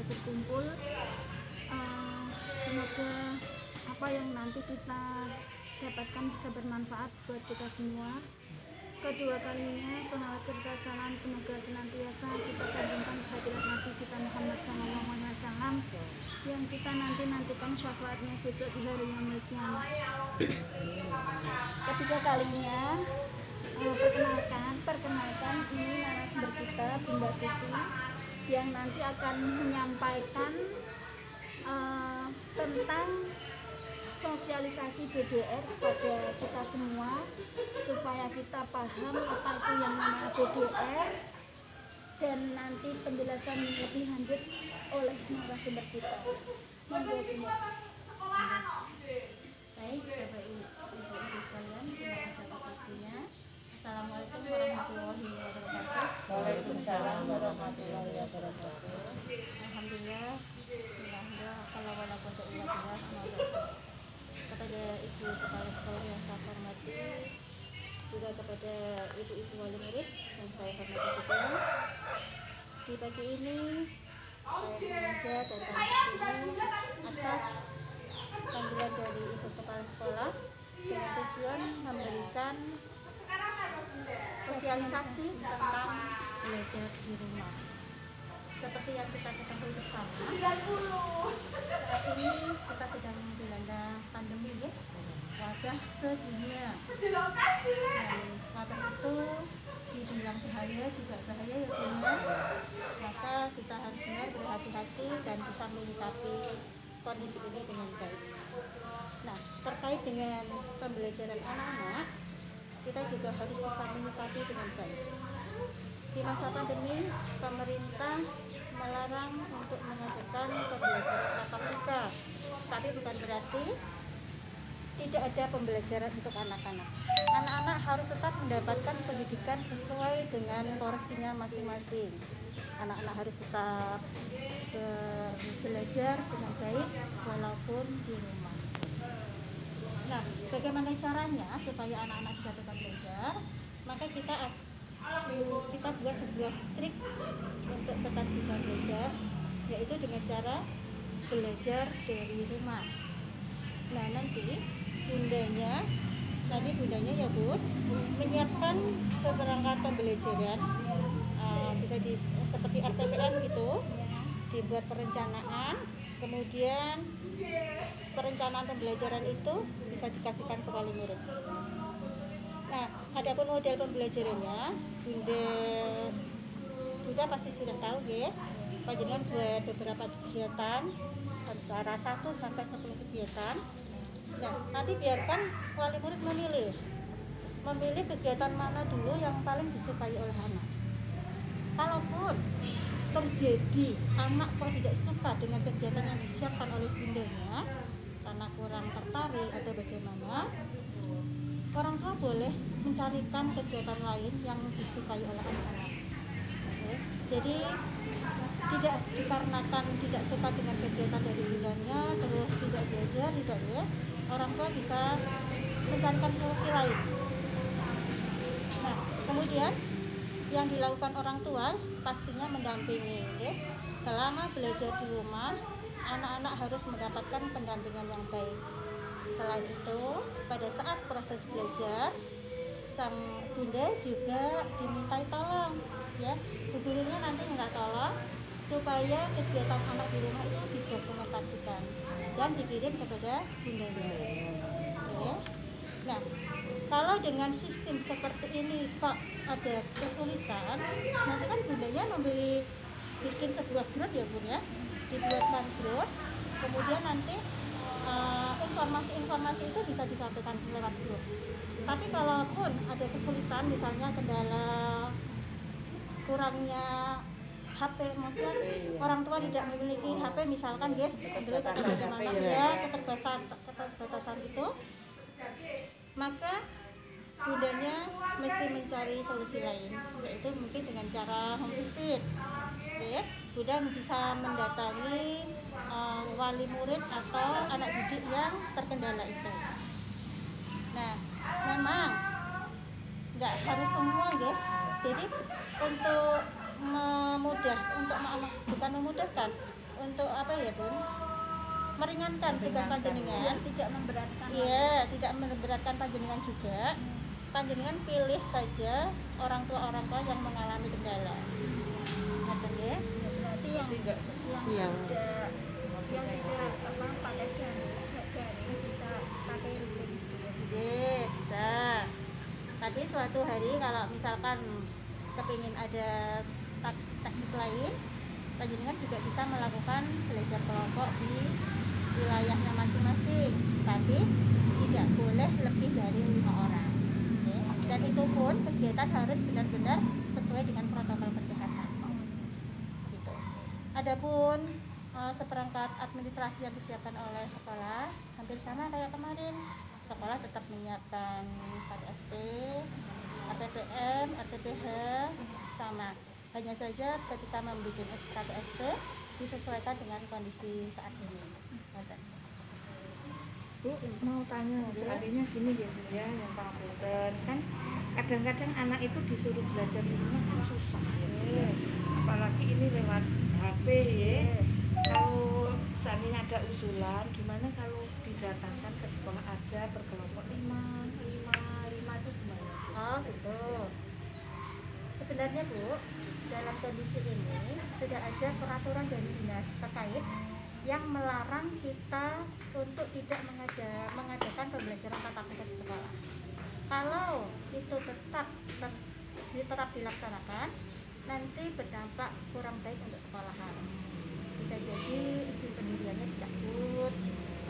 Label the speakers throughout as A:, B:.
A: bisa berkumpul. Semoga apa yang nanti kita dapatkan bisa bermanfaat buat kita semua. Kedua kalinya sholawat serta salam semoga senantiasa kita sambungkan kehadirat Nabi kita Muhammad SAW yang kita nantikan syafaatnya besok di hari yaumil qiyamah. Ketiga kalinya perkenalkan ini narasumber kita Bunda Susi yang nanti akan menyampaikan tentang sosialisasi BDR kepada kita semua supaya kita paham apa itu yang namanya BDR dan nanti penjelasan lebih lanjut oleh narasumber kita. Monggo Bu.
B: Baik, Bapak Ibu sekalian, terima kasih atas waktunya. Assalamualaikum warahmatullahi wabarakatuh.
C: Waalaikumsalam warahmatullahi wabarakatuh.
B: Alhamdulillah, bismillah, kalau walaupun kepada Ibu Kepala Sekolah yang saya hormati, juga kepada ibu-ibu wali murid yang saya hormati juga. Di pagi ini saya mengajar datang ke sini atas panggilan dari Ibu Kepala Sekolah dengan tujuan memberikan sosialisasi tentang belajar di rumah. Seperti yang kita ketahui bersama, saat ini kita sedang dilanda pandemi ya, wabah sedunia. Dan wabah itu dibilang bahaya juga bahaya ya dunia. Maka kita harus benar berhati-hati dan bisa menyikapi kondisi ini dengan baik. Nah, terkait dengan pembelajaran anak-anak, kita juga harus bisa menyikapi dengan baik. Di masa pandemi, pemerintah melarang untuk mengadakan pembelajaran tatap muka, tapi bukan berarti tidak ada pembelajaran untuk anak-anak. Anak-anak harus tetap mendapatkan pendidikan sesuai dengan porsinya masing-masing. Anak-anak harus tetap belajar dengan baik walaupun di rumah. Nah, bagaimana caranya supaya anak-anak bisa tetap belajar? Maka kita buat sebuah trik untuk tetap bisa belajar, yaitu dengan cara belajar dari rumah. Nah, nanti bundanya ya Bu, menyiapkan seperangkat pembelajaran, bisa seperti RPPM gitu, dibuat perencanaan, kemudian perencanaan pembelajaran itu bisa dikasihkan ke wali murid. Nah, adapun model pembelajarannya, Bunda pasti sudah tahu ya. Panjenengan buat beberapa kegiatan antara 1 sampai 10 kegiatan. Nah, nanti biarkan wali murid memilih kegiatan mana dulu yang paling disukai oleh anak. Kalaupun terjadi anak kok tidak suka dengan kegiatan yang disiapkan oleh bundanya karena kurang tertarik atau bagaimana, orang tua boleh mencarikan kegiatan lain yang disukai oleh anak-anak. Jadi tidak dikarenakan tidak suka dengan kegiatan dari bundanya terus tidak belajar, tidak ya. Orang tua bisa mencarikan solusi lain. Nah, kemudian yang dilakukan orang tua pastinya mendampingi ya. Selama belajar di rumah, anak-anak harus mendapatkan pendampingan yang baik. Selain itu, pada saat proses belajar, sang bunda juga dimintai tolong ya. Bu gurunya nanti minta tolong supaya kegiatan anak di rumah itu didokumentasikan dan dikirim kepada bundanya. Ya. Nah, kalau dengan sistem seperti ini kok ada kesulitan, nanti kan bundanya bikin sebuah grup ya Bun ya, dibuatkan grup, kemudian nanti informasi-informasi itu bisa disampaikan lewat grup. Tapi kalaupun ada kesulitan, misalnya kendala kurangnya HP, maksudnya orang tua tidak memiliki HP misalkan ya, keterbatasan itu, maka bundanya mesti mencari solusi lain, yaitu mungkin dengan cara home visit. Ya, Bunda bisa mendatangi wali murid atau anak didik yang terkendala itu. Nah, memang nggak harus semua ya. Jadi untuk bukan memudahkan, untuk apa ya Bun? Meringankan tugas panjenengan.
A: tidak memberatkan.
B: Iya, tidak memberatkan panjenengan juga. Panjenengan pilih saja orang tua yang mengalami kendala. Ngoten nggih.
A: Berarti yang tidak pakai garing bisa pakai rutin.
B: Nggih, bisa. Tapi suatu hari kalau misalkan kepingin ada teknik lain, panjenengan juga bisa melakukan belajar kelompok di wilayahnya masing-masing, tapi tidak boleh lebih dari 5 orang. Oke. Dan itu pun kegiatan harus benar-benar sesuai dengan protokol kesehatan. Gitu. Adapun seperangkat administrasi yang disiapkan oleh sekolah hampir sama kayak kemarin. Sekolah tetap menyiapkan KTSP, RPPM, RPPH sama. Hanya saja ketika membuat KTSP disesuaikan dengan kondisi saat ini.
C: Bu, mau tanya, seandainya gini ya Bu ya, yang Pangapunten kan kadang-kadang anak itu disuruh belajar di rumah kan susah ya. Apalagi ini lewat HP ya. Kalau seandainya ada usulan, gimana kalau didatangkan ke sekolah aja berkelompok 5 itu gimana?
B: Oh gitu. Sebenarnya Bu, dalam kondisi ini sudah ada peraturan dari dinas terkait yang melarang kita untuk tidak mengadakan pembelajaran tatap muka di sekolah. Kalau itu tetap dilaksanakan, nanti berdampak kurang baik untuk sekolahan. Bisa jadi izin pendiriannya dicabut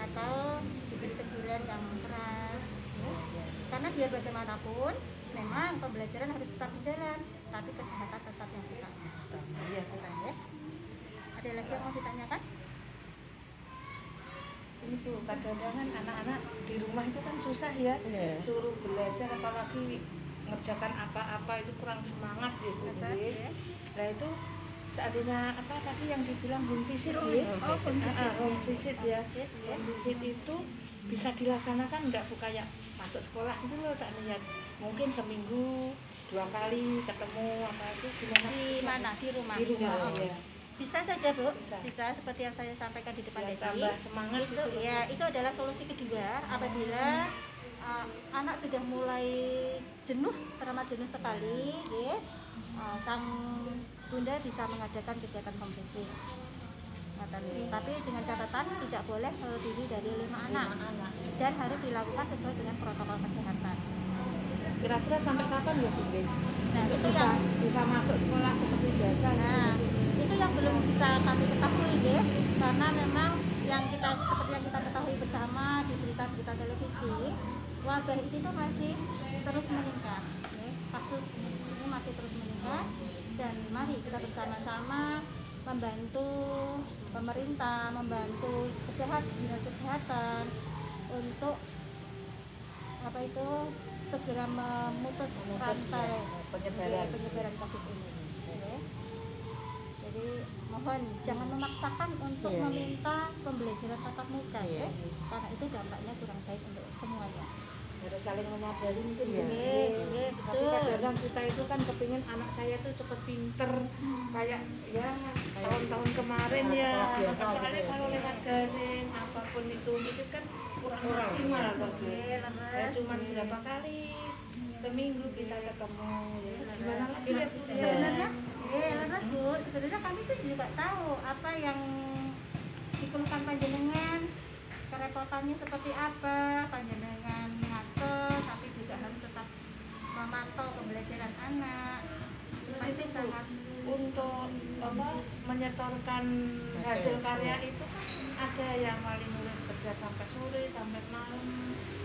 B: atau diberi teguran yang keras. Ya. Karena biar bagaimanapun, memang pembelajaran harus tetap berjalan, tapi kesehatan tetap yang utama.
C: Iya.
B: Ya. Ada lagi yang mau ditanyakan?
C: Ini Bu, kadang-kadang anak-anak di rumah itu kan susah ya, suruh belajar apalagi ngerjakan apa-apa itu kurang semangat ya Bu. Nah itu seandainya apa tadi yang dibilang home visit ya, home visit ya, home visit itu bisa dilaksanakan nggak Bu, kayak masuk sekolah itu loh, seandainya mungkin seminggu 2 kali ketemu apa itu gimana?
B: Di mana? Di rumah.
C: Di rumah ya.
B: Bisa saja Bu,
C: Bisa.
B: seperti yang saya sampaikan di depan
C: Biar
B: tadi.
C: tambah semangat
B: itu
C: gitu.
B: ya, itu adalah solusi kedua apabila anak sudah mulai jenuh, teramat jenuh sekali, ya, sang bunda bisa mengadakan kegiatan home visit. Tapi dengan catatan tidak boleh melebihi dari 5 anak dan harus dilakukan sesuai dengan protokol kesehatan.
C: Kira-kira sampai kapan ya Bu?
B: Nah, itu
C: bisa,
B: yang
C: bisa masuk sekolah seperti biasa.
B: Nah, itu yang belum bisa kami ketahui, ya, karena memang seperti yang kita ketahui bersama di berita-berita televisi, wabah ini tuh masih terus meningkat, ya. Kasus ini masih terus meningkat, dan mari kita bersama-sama membantu pemerintah, membantu dinas kesehatan untuk segera memutus rantai penyebaran COVID ini. Ya. Jadi mohon jangan memaksakan untuk meminta pembelajaran tatap muka, ya, karena itu dampaknya kurang baik untuk semuanya.
C: Harus saling menyadari mungkin ya. Tapi
B: Betul.
C: kadang kita itu kan kepingin anak saya tuh cepet pinter kayak ya tahun-tahun kemarin ya. Soalnya kalau lewat daring apapun itu visit kan kurang maksimal ya, cuma berapa kali seminggu kita ketemu ya. Gimana lagi ya Bu?
B: Sebenarnya leres Bu, sebenarnya kami tuh juga tahu apa yang dikeluhkan panjenengan, kerepotannya seperti apa, panjenengan ngasto tapi juga harus tetap memantau pembelajaran anak. Pasti sangat
C: untuk menyetorkan hasil karya itu kan ada yang wali murid kerja sampai sore sampai malam,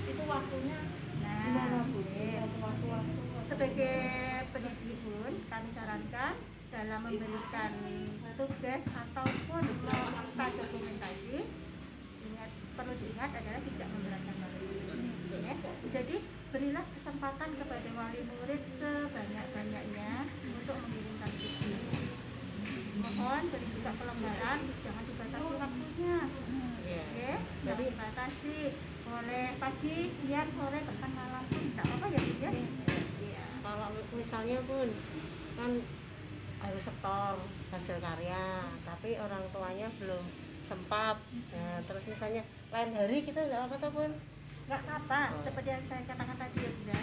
C: itu waktunya gimana Bu? Bisa sewaktu-waktu.
B: Sebagai pendidik pun kami sarankan dalam memberikan tugas ataupun meminta dokumentasi, perlu diingat adalah tidak memberatkan wali murid. Ya. Jadi berilah kesempatan kepada wali murid sebanyak-banyaknya untuk mengirimkan video. Mohon beri juga pelonggaran, jangan dibatasi waktunya. Oke, jangan dibatasi. Boleh pagi, siang, sore, bahkan malam pun tidak apa-apa ya Bu ya.
D: Kalau misalnya pun kan harus setor hasil karya, tapi orang tuanya belum sempat. Nah, terus misalnya lain hari kita nggak apa ataupun
B: Nggak apa-apa, seperti yang saya katakan tadi ya Bunda,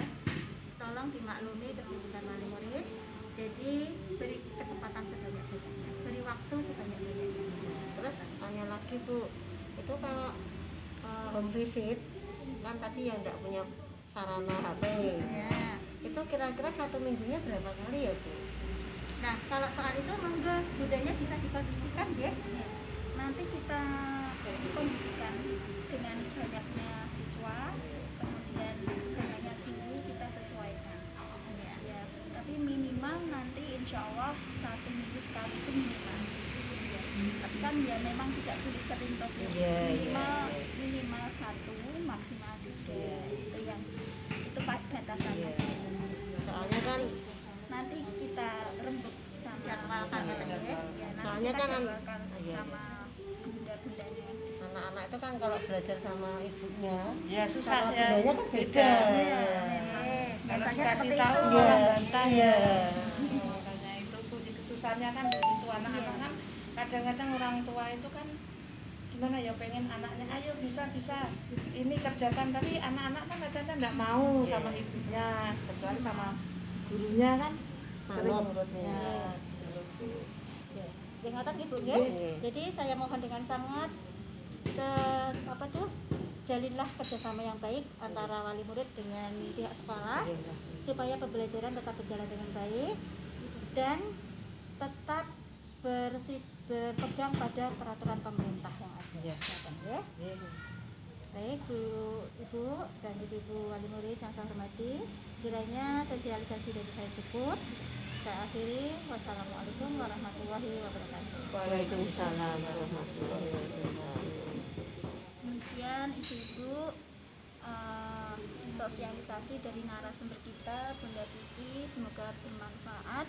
B: tolong dimaklumi kesibukan wali murid. Jadi beri kesempatan sebanyak-banyaknya, beri waktu sebanyak-banyaknya.
D: terus tanya lagi Bu, itu kalau home visit kan tadi yang nggak punya sarana HP,
B: Ya.
D: itu kira-kira 1 minggunya berapa kali ya Bu?
B: Nah, kalau soal itu monggo budanya bisa dikondisikan ya.
A: Nanti kita kondisikan dengan banyaknya siswa, kemudian banyaknya guru kita sesuaikan. Ya, tapi minimal nanti insya Allah 1 minggu sekali itu minimal. Ya, tapi kan ya memang tidak boleh sering toh, Bu.
D: Iya,
A: minimal 1, maksimal 3 itu yang itu batasannya.
D: Iya. Soalnya kan
A: Nanti kita rembuk sama
B: Jadwalkan
A: ya,
B: katanya ya.
A: ya, nanti
D: Soalnya
A: kita
D: kan
A: jadwalkan
D: iya,
A: sama bunda-bundanya.
D: anak-anak itu kan kalau belajar sama ibunya
C: Ya susah
D: kalau
C: ya.
D: bundanya kan beda.
C: Kalau
B: Biasanya
C: dikasih
B: seperti
C: tahu
B: itu.
C: malah bantah ya.
D: Iya.
C: Makanya itu tuh susahnya kan di situ anak-anak kan kadang-kadang orang tua itu kan gimana ya pengen anaknya ayo bisa ini kerjakan, tapi anak-anak kan kadang-kadang nggak mau sama ibunya, kecuali sama gurunya kan sering
D: Manut.
C: nurutnya.
B: Ya, ingatan Ibu ya.
D: Iya.
B: Jadi saya mohon dengan sangat jalinlah kerjasama yang baik antara wali murid dengan pihak sekolah supaya pembelajaran tetap berjalan dengan baik dan tetap berpegang pada peraturan pemerintah yang ada.
D: Iya.
B: Ya. Baik Bu, Ibu dan Ibu wali murid yang saya hormati, kiranya sosialisasi dari saya cukup. Saya akhiri. Wassalamualaikum warahmatullahi wabarakatuh.
D: Waalaikumsalam warahmatullahi wabarakatuh.
A: Kemudian ibu-ibu sosialisasi dari narasumber kita Bunda Susi semoga bermanfaat.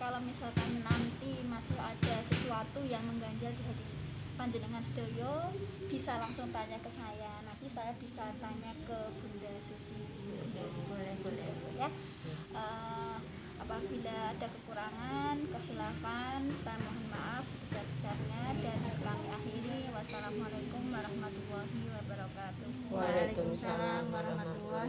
A: Kalau misalkan nanti masih ada sesuatu yang mengganjal di hati panjenengan sedaya, bisa langsung tanya ke saya. Nanti saya bisa tanya ke Bunda Susi. Boleh ya. Apabila ada kekurangan, kehilafan, saya mohon maaf sebesar-besarnya dan kami akhiri. Wassalamualaikum warahmatullahi wabarakatuh.
D: Waalaikumsalam warahmatullahi